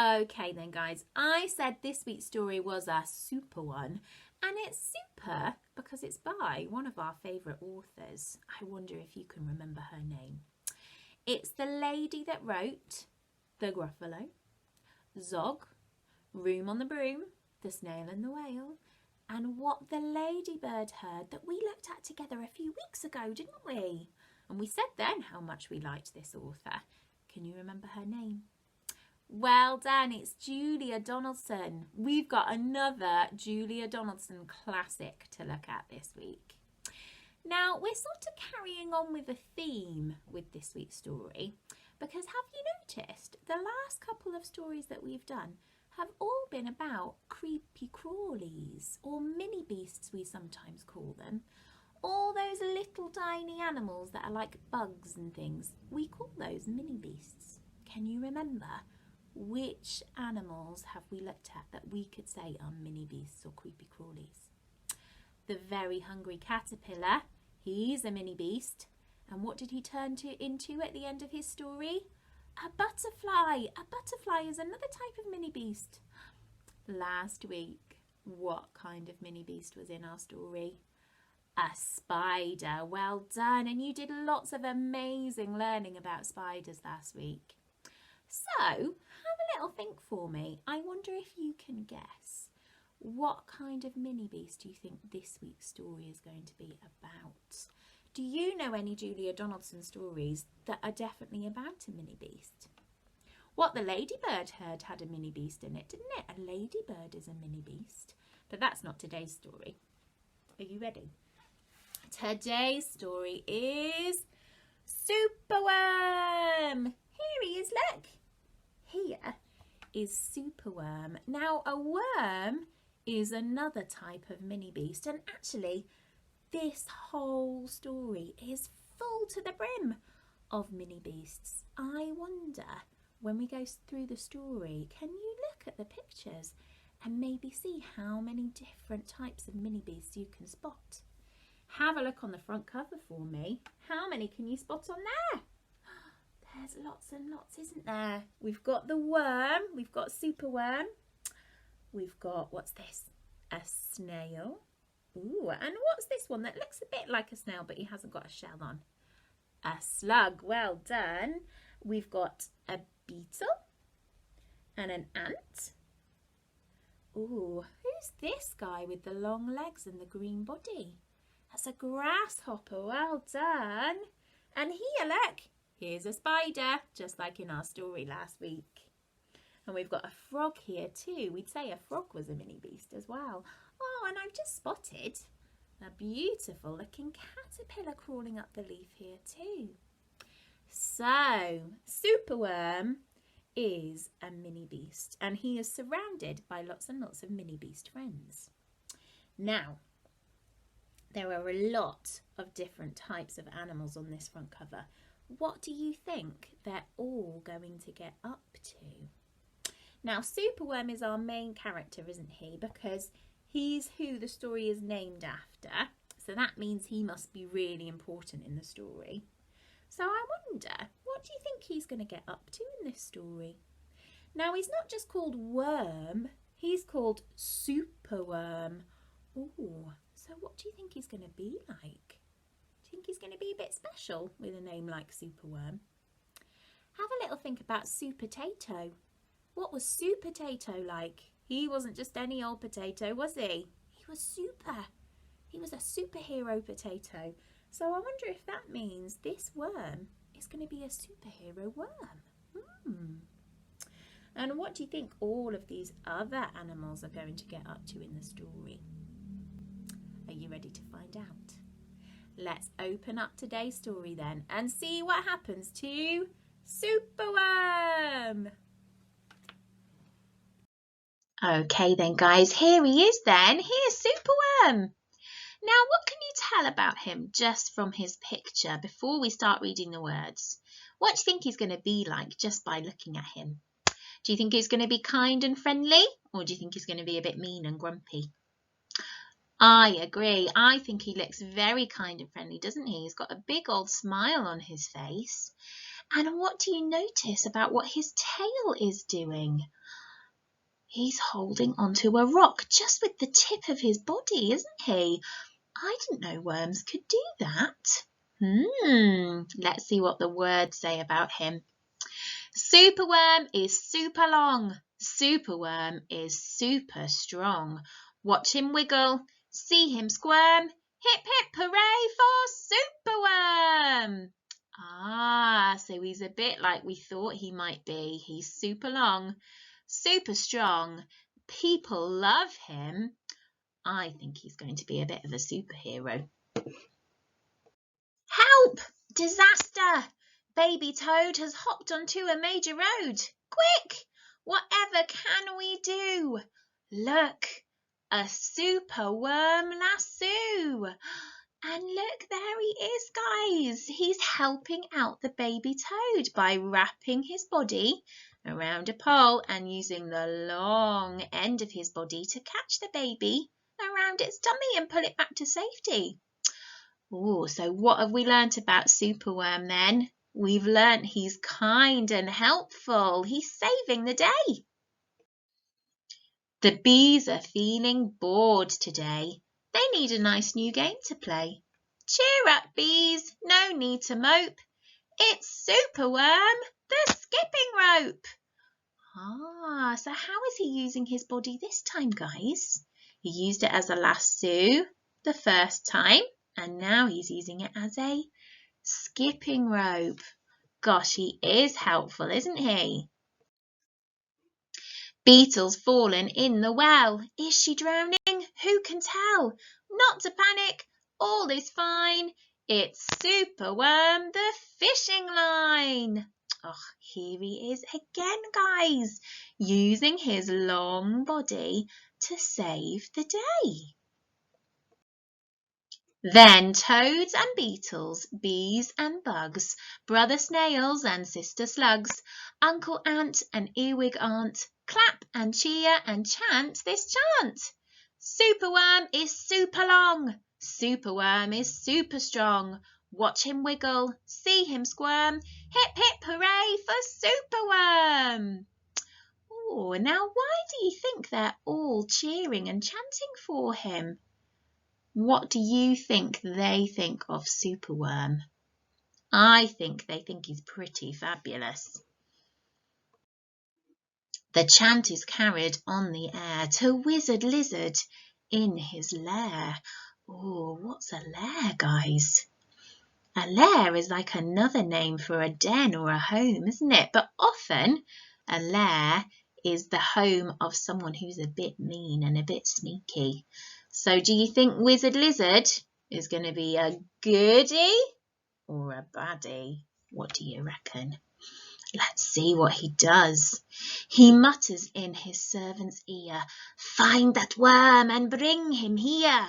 Okay then guys, I said this week's story was a super one, and it's super because it's by one of our favourite authors. I wonder if you can remember her name. It's the lady that wrote The Gruffalo, Zog, Room on the Broom, The Snail and the Whale, and What the Ladybird Heard that we looked at together a few weeks ago, didn't we? And we said then how much we liked this author. Can you remember her name? Well done, it's Julia Donaldson. We've got another Julia Donaldson classic to look at this week. Now, we're sort of carrying on with a theme with this week's story, because have you noticed the last couple of stories that we've done have all been about creepy crawlies, or mini beasts we sometimes call them. All those little tiny animals that are like bugs and things, we call those mini beasts. Can you remember? Which animals have we looked at that we could say are mini beasts or creepy crawlies? The very hungry caterpillar, he's a mini beast. And what did he turn into at the end of his story? A butterfly. A butterfly is another type of mini beast. Last week, what kind of mini beast was in our story? A spider. Well done. And you did lots of amazing learning about spiders last week. So, have a little think for me. I wonder if you can guess what kind of mini beast do you think this week's story is going to be about? Do you know any Julia Donaldson stories that are definitely about a mini beast? What the Ladybird Heard had a mini beast in it, didn't it? A ladybird is a mini beast. But that's not today's story. Are you ready? Today's story is Superworm. Here he is, look. Here is Superworm. Now, a worm is another type of mini beast, and actually this whole story is full to the brim of mini beasts. I wonder, when we go through the story, can you look at the pictures and maybe see how many different types of mini beasts you can spot? Have a look on the front cover for me. How many can you spot on there? There's lots and lots, isn't there? We've got the worm, we've got Superworm, we've got, what's this? A snail. Ooh, and what's this one that looks a bit like a snail but he hasn't got a shell on? A slug, well done. We've got a beetle and an ant. Ooh, who's this guy with the long legs and the green body? That's a grasshopper, well done. And here, look, here's a spider, just like in our story last week. And we've got a frog here too. We'd say a frog was a mini beast as well. Oh, and I've just spotted a beautiful looking caterpillar crawling up the leaf here too. So, Superworm is a mini beast, and he is surrounded by lots and lots of mini beast friends. Now, there are a lot of different types of animals on this front cover. What do you think they're all going to get up to? Now, Superworm is our main character, isn't he? Because he's who the story is named after. So that means he must be really important in the story. So I wonder, what do you think he's going to get up to in this story? Now, he's not just called Worm, he's called Superworm. Ooh, so what do you think he's going to be like? Do you think he's going to be a bit special with a name like Superworm? Have a little think about Supertato. What was Supertato like? He wasn't just any old potato, was he? He was super. He was a superhero potato. So I wonder if that means this worm is going to be a superhero worm. And what do you think all of these other animals are going to get up to in the story? Are you ready to find out? Let's open up today's story then and see what happens to Superworm. Okay then guys, here he is then. Here's Superworm. Now what can you tell about him just from his picture before we start reading the words? What do you think he's going to be like just by looking at him? Do you think he's going to be kind and friendly, or do you think he's going to be a bit mean and grumpy? I agree. I think he looks very kind and friendly, doesn't he? He's got a big old smile on his face. And what do you notice about what his tail is doing? He's holding onto a rock just with the tip of his body, isn't he? I didn't know worms could do that. Let's see what the words say about him. Superworm is super long. Superworm is super strong. Watch him wiggle, see him squirm. Hip hip hooray for Superworm! So he's a bit like we thought he might be. He's super long, super strong. People love him. I think he's going to be a bit of a superhero. Help! Disaster! Baby Toad has hopped onto a major road. Quick! Whatever can we do? Look, a superworm lasso. And look, there he is, guys. He's helping out the baby toad by wrapping his body around a pole and using the long end of his body to catch the baby around its tummy and pull it back to safety. So what have we learnt about Superworm then? We've learnt he's kind and helpful. He's saving the day. The bees are feeling bored today. They need a nice new game to play. Cheer up, bees. No need to mope. It's Superworm, the skipping rope. So how is he using his body this time, guys? He used it as a lasso the first time, and now he's using it as a skipping rope. Gosh, he is helpful, isn't he? Beetle's fallen in the well. Is she drowning? Who can tell? Not to panic, all is fine. It's Superworm, the fishing line. Here he is again, guys, using his long body to save the day. Then toads and beetles, bees and bugs, brother snails and sister slugs, uncle ant and earwig aunt, clap and cheer and chant this chant. Superworm is super long, Superworm is super strong. Watch him wiggle, see him squirm, hip hip hooray for Superworm. Now why do you think they're all cheering and chanting for him? What do you think they think of Superworm? I think they think he's pretty fabulous. The chant is carried on the air to Wizard Lizard in his lair. What's a lair, guys? A lair is like another name for a den or a home, isn't it? But often a lair is the home of someone who's a bit mean and a bit sneaky. So do you think Wizard Lizard is going to be a goodie or a baddie? What do you reckon? Let's see what he does. He mutters in his servant's ear, "Find that worm and bring him here."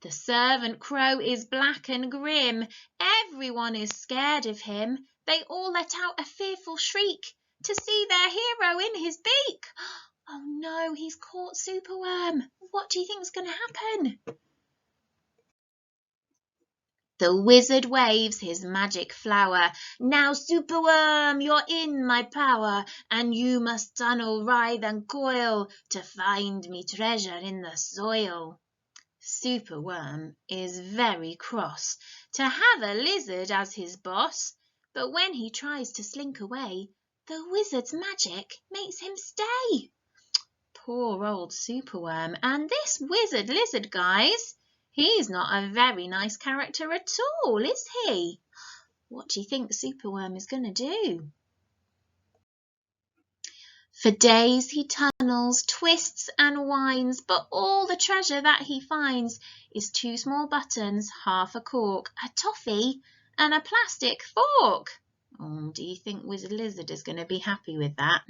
The servant crow is black and grim. Everyone is scared of him. They all let out a fearful shriek to see their hero in his beak. Oh no, he's caught Superworm. What do you think is going to happen? The wizard waves his magic flower. "Now, Superworm, you're in my power, and you must tunnel, writhe and coil to find me treasure in the soil." Superworm is very cross to have a lizard as his boss, but when he tries to slink away, the wizard's magic makes him stay. Poor old Superworm. And this Wizard Lizard, guys, he's not a very nice character at all, is he? What do you think Superworm is going to do? For days he tunnels, twists and winds, but all the treasure that he finds is 2 small buttons, half a cork, a toffee and a plastic fork. Do you think Wizard Lizard is going to be happy with that?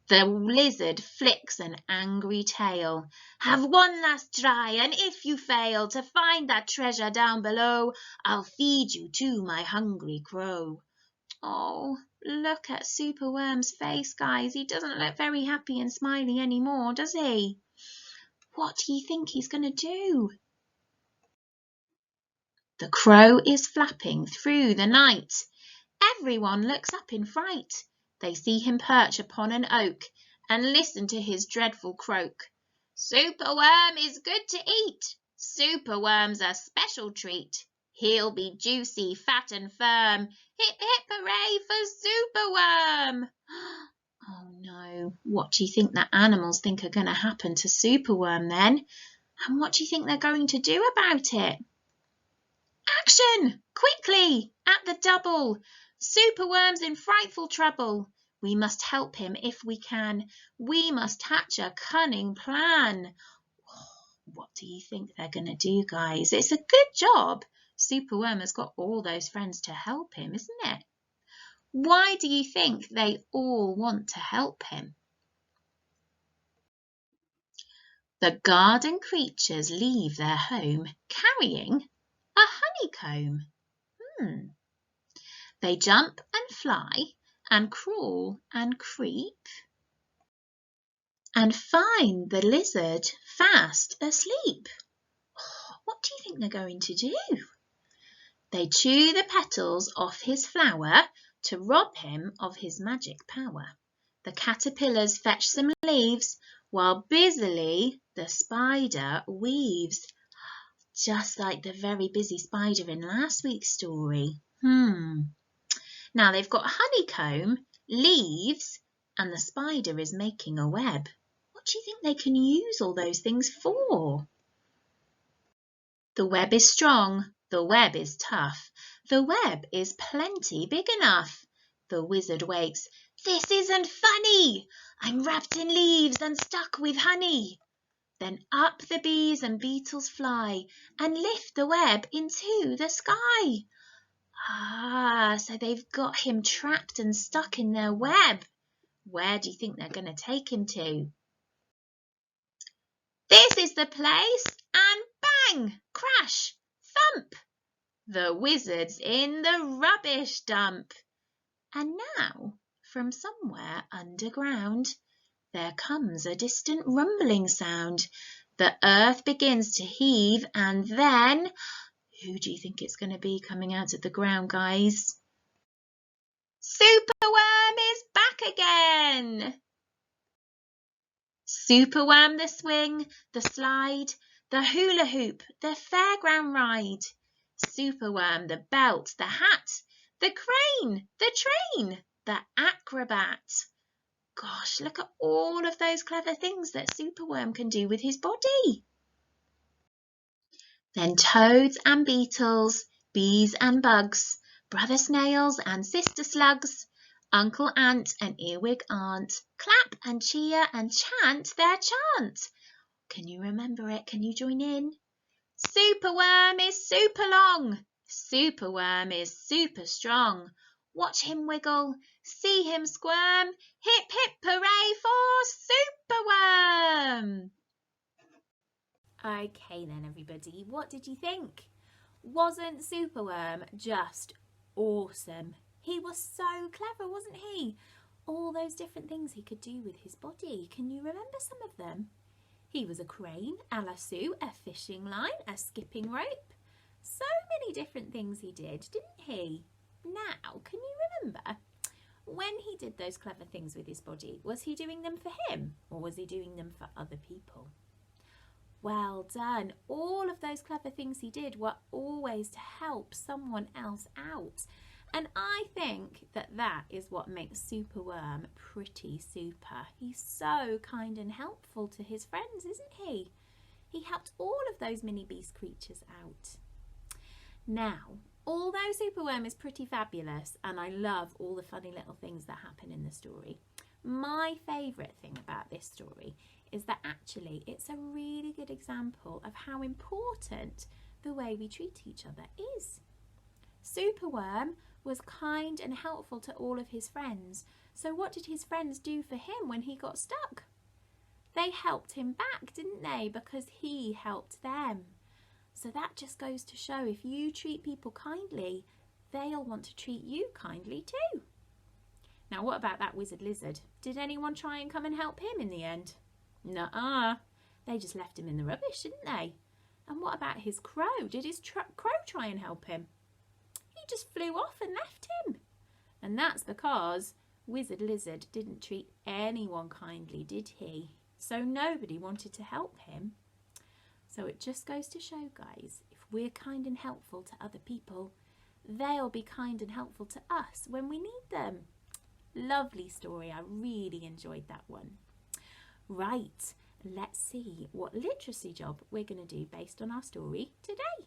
The lizard flicks an angry tail. "Have one last try, and if you fail to find that treasure down below, I'll feed you to my hungry crow." Look at Superworm's face, guys. He doesn't look very happy and smiley anymore, does he? What do you think he's going to do? The crow is flapping through the night. Everyone looks up in fright. They see him perch upon an oak and listen to his dreadful croak. Superworm is good to eat. Superworm's a special treat. He'll be juicy, fat and firm. Hip, hip, hooray for Superworm! Oh no, what do you think the animals think are going to happen to Superworm then? And what do you think they're going to do about it? Action! Quickly! At the double! Superworm's in frightful trouble. We must help him if we can. We must hatch a cunning plan. What do you think they're going to do, guys? It's a good job. Superworm has got all those friends to help him, isn't it? Why do you think they all want to help him? The garden creatures leave their home carrying a honeycomb. They jump and fly and crawl and creep and find the lizard fast asleep. What do you think they're going to do? They chew the petals off his flower to rob him of his magic power. The caterpillars fetch some leaves while busily the spider weaves. Just like the very busy spider in last week's story. Now they've got honeycomb, leaves, and the spider is making a web. What do you think they can use all those things for? The web is strong, the web is tough, the web is plenty big enough. The wizard wakes. This isn't funny! I'm wrapped in leaves and stuck with honey. Then up the bees and beetles fly and lift the web into the sky. So they've got him trapped and stuck in their web. Where do you think they're going to take him to? This is the place, and bang, crash, thump. The wizard's in the rubbish dump. And now, from somewhere underground, there comes a distant rumbling sound. The earth begins to heave, and then, who do you think it's going to be coming out of the ground, guys? Superworm is back again! Superworm the swing, the slide, the hula hoop, the fairground ride. Superworm the belt, the hat, the crane, the train, the acrobat. Gosh, look at all of those clever things that Superworm can do with his body. Then toads and beetles, bees and bugs, brother snails and sister slugs, Uncle Ant and Earwig Aunt, clap and cheer and chant their chant. Can you remember it? Can you join in? Superworm is super long. Superworm is super strong. Watch him wiggle, see him squirm. Hip, hip, hooray for Superworm! Okay then, everybody, what did you think? Wasn't Superworm just awesome? He was so clever, wasn't he? All those different things he could do with his body. Can you remember some of them? He was a crane, a lasso, a fishing line, a skipping rope. So many different things he did, didn't he? Now, can you remember when he did those clever things with his body? Was he doing them for him or was he doing them for other people? Well done. All of those clever things he did were always to help someone else out. And I think that that is what makes Superworm pretty super. He's so kind and helpful to his friends, isn't he? He helped all of those mini beast creatures out. Now, although Superworm is pretty fabulous and I love all the funny little things that happen in the story, my favourite thing about this story is that actually it's a really good example of how important the way we treat each other is. Superworm was kind and helpful to all of his friends. So what did his friends do for him when he got stuck? They helped him back, didn't they? Because he helped them. So that just goes to show if you treat people kindly, they'll want to treat you kindly too. Now what about that wizard lizard? Did anyone try and come and help him in the end? Nuh-uh. They just left him in the rubbish, didn't they? And what about his crow? Did his crow try and help him? He just flew off and left him. And that's because Wizard Lizard didn't treat anyone kindly, did he? So nobody wanted to help him. So it just goes to show, guys, if we're kind and helpful to other people, they'll be kind and helpful to us when we need them. Lovely story. I really enjoyed that one. Right, let's see what literacy job we're going to do based on our story today.